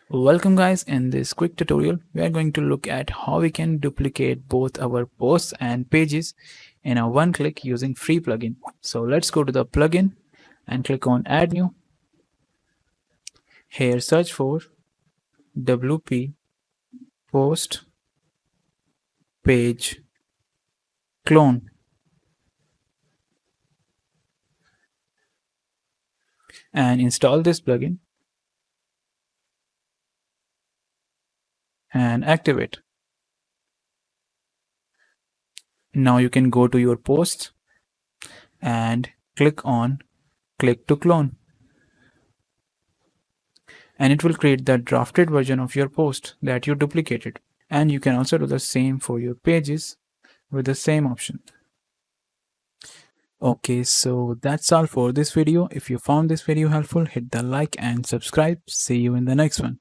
Welcome guys, in this quick tutorial we are going to look at how we can duplicate both our posts and pages in a one click using free plugin. So let's go to the plugin and click on add new. Here search for WP post page clone and install this plugin and activate. Now you can go to your posts and click on click to clone, and it will create the drafted version of your post that you duplicated. And you can also do the same for your pages with the same option. Okay, so that's all for this video. If you found this video helpful, hit the like and subscribe. See you in the next one.